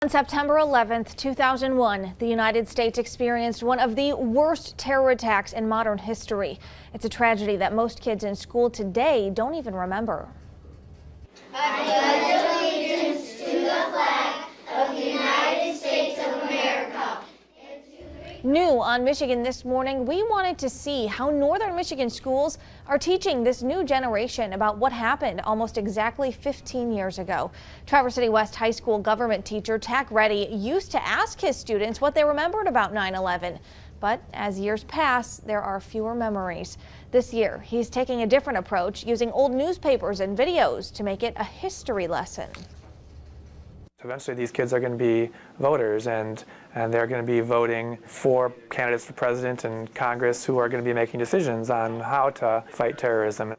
On September 11th, 2001, the United States experienced one of the worst terror attacks in modern history. It's a tragedy that most kids in school today don't even remember. I pledge allegiance to the flag of the United States of America. New on Michigan this morning, we wanted to see how northern Michigan schools are teaching this new generation about what happened almost exactly 15 years ago. Traverse City West High School government teacher Tack Reddy used to ask his students what they remembered about 9/11. But as years pass, there are fewer memories. This year, he's taking a different approach, using old newspapers and videos to make it a history lesson. Eventually these kids are going to be voters and they're going to be voting for candidates for president and Congress who are going to be making decisions on how to fight terrorism.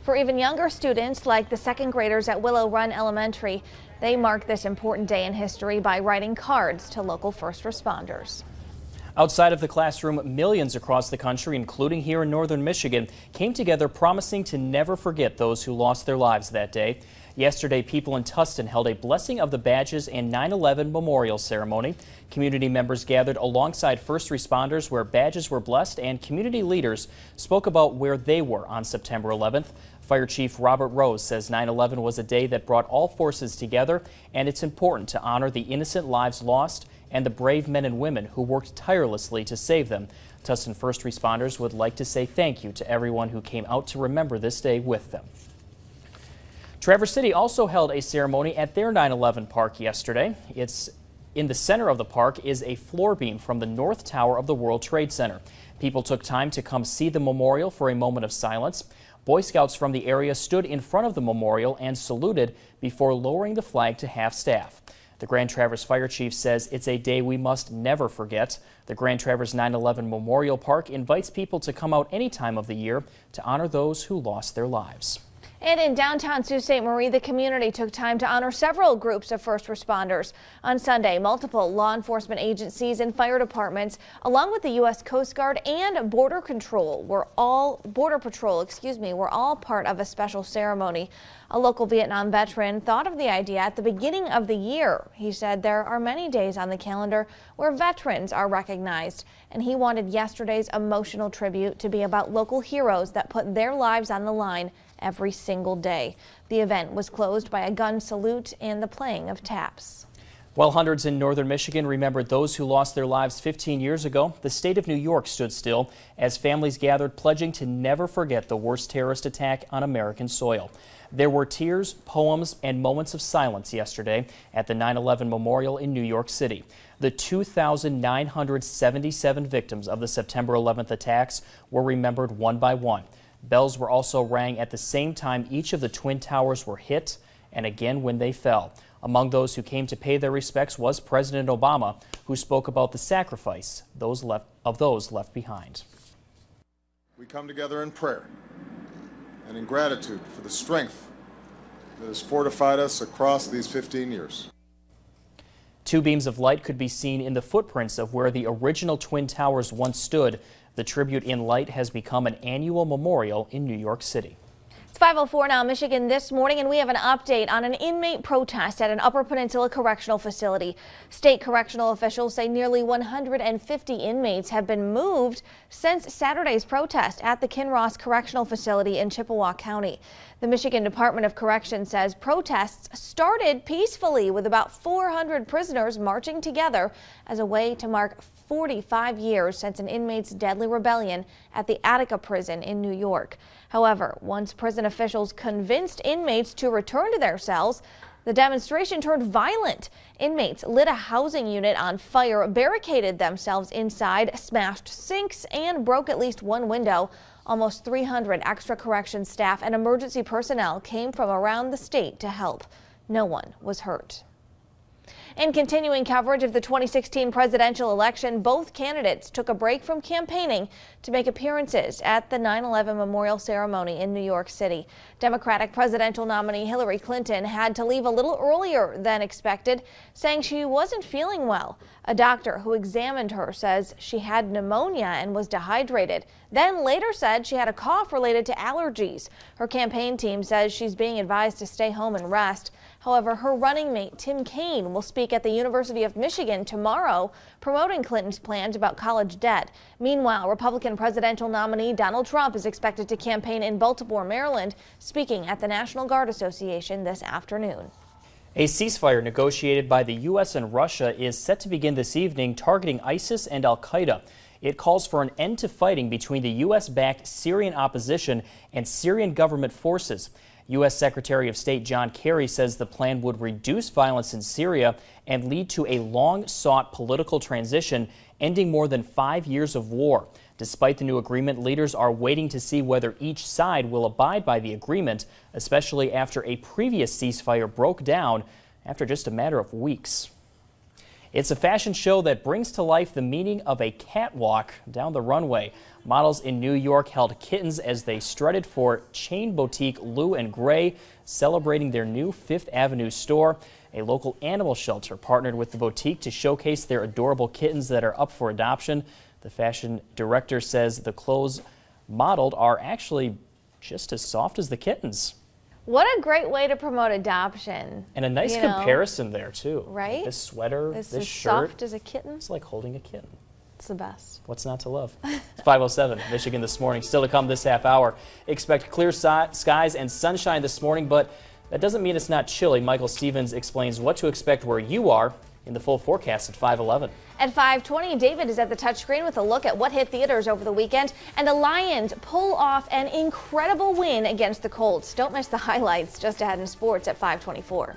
For even younger students, like the second graders at Willow Run Elementary, they mark this important day in history by writing cards to local first responders. Outside of the classroom, millions across the country, including here in northern Michigan, came together promising to never forget those who lost their lives that day. Yesterday, people in Tustin held a Blessing of the Badges and 9/11 memorial ceremony. Community members gathered alongside first responders where badges were blessed, and community leaders spoke about where they were on September 11th. Fire Chief Robert Rose says 9/11 was a day that brought all forces together, and it's important to honor the innocent lives lost and the brave men and women who worked tirelessly to save them. Tustin first responders would like to say thank you to everyone who came out to remember this day with them. Traverse City also held a ceremony at their 9/11 park yesterday. It's in the center of the park is a floor beam from the North Tower of the World Trade Center. People took time to come see the memorial for a moment of silence. Boy Scouts from the area stood in front of the memorial and saluted before lowering the flag to half-staff. The Grand Traverse Fire Chief says it's a day we must never forget. The Grand Traverse 9/11 Memorial Park invites people to come out any time of the year to honor those who lost their lives. And in downtown Sault Ste. Marie, the community took time to honor several groups of first responders. On Sunday, multiple law enforcement agencies and fire departments, along with the U.S. Coast Guard and Border Patrol, were all part of a special ceremony. A local Vietnam veteran thought of the idea at the beginning of the year. He said there are many days on the calendar where veterans are recognized, and he wanted yesterday's emotional tribute to be about local heroes that put their lives on the line every single day. The event was closed by a gun salute and the playing of taps. While hundreds in northern Michigan remembered those who lost their lives 15 years ago, the state of New York stood still as families gathered, pledging to never forget the worst terrorist attack on American soil. There were tears, poems, and moments of silence yesterday at the 9/11 memorial in New York City. The 2,977 victims of the September 11th attacks were remembered one by one. Bells were also rang at the same time each of the Twin Towers were hit, and again when they fell. Among those who came to pay their respects was President Obama, who spoke about the sacrifice of those left behind. We come together in prayer and in gratitude for the strength that has fortified us across these 15 years. Two beams of light could be seen in the footprints of where the original Twin Towers once stood. The tribute in light has become an annual memorial in New York City. It's 5:04 now, Michigan this morning, and we have an update on an inmate protest at an Upper Peninsula Correctional Facility. State correctional officials say nearly 150 inmates have been moved since Saturday's protest at the Kinross Correctional Facility in Chippewa County. The Michigan Department of Corrections says protests started peacefully with about 400 prisoners marching together as a way to mark 45 years since an inmate's deadly rebellion at the Attica prison in New York. However, once prison officials convinced inmates to return to their cells, the demonstration turned violent. Inmates lit a housing unit on fire, barricaded themselves inside, smashed sinks, and broke at least one window. Almost 300 extra corrections staff and emergency personnel came from around the state to help. No one was hurt. In continuing coverage of the 2016 presidential election, both candidates took a break from campaigning to make appearances at the 9/11 memorial ceremony in New York City. Democratic presidential nominee Hillary Clinton had to leave a little earlier than expected, saying she wasn't feeling well. A doctor who examined her says she had pneumonia and was dehydrated, then later said she had a cough related to allergies. Her campaign team says she's being advised to stay home and rest. However, her running mate, Tim Kaine, will speak at the University of Michigan tomorrow, promoting Clinton's plans about college debt. Meanwhile, Republican presidential nominee Donald Trump is expected to campaign in Baltimore, Maryland, speaking at the National Guard Association this afternoon. A ceasefire negotiated by the U.S. and Russia is set to begin this evening, targeting ISIS and al-Qaeda. It calls for an end to fighting between the U.S.-backed Syrian opposition and Syrian government forces. U.S. Secretary of State John Kerry says the plan would reduce violence in Syria and lead to a long-sought political transition, ending more than 5 years of war. Despite the new agreement, leaders are waiting to see whether each side will abide by the agreement, especially after a previous ceasefire broke down after just a matter of weeks. It's a fashion show that brings to life the meaning of a catwalk down the runway. Models in New York held kittens as they strutted for chain boutique Lou & Gray, celebrating their new Fifth Avenue store. A local animal shelter partnered with the boutique to showcase their adorable kittens that are up for adoption. The fashion director says the clothes modeled are actually just as soft as the kittens. What a great way to promote adoption. And a nice comparison there, too. Right? This sweater, This this is shirt. soft as a kitten. It's like holding a kitten. It's the best. What's not to love? It's 5:07, Michigan this morning. Still to come this half hour. Expect clear skies and sunshine this morning, but that doesn't mean it's not chilly. Michael Stevens explains what to expect where you are in the full forecast at 5:11. At 5:20, David is at the touchscreen with a look at what hit theaters over the weekend. And the Lions pull off an incredible win against the Colts. Don't miss the highlights just ahead in sports at 5:24.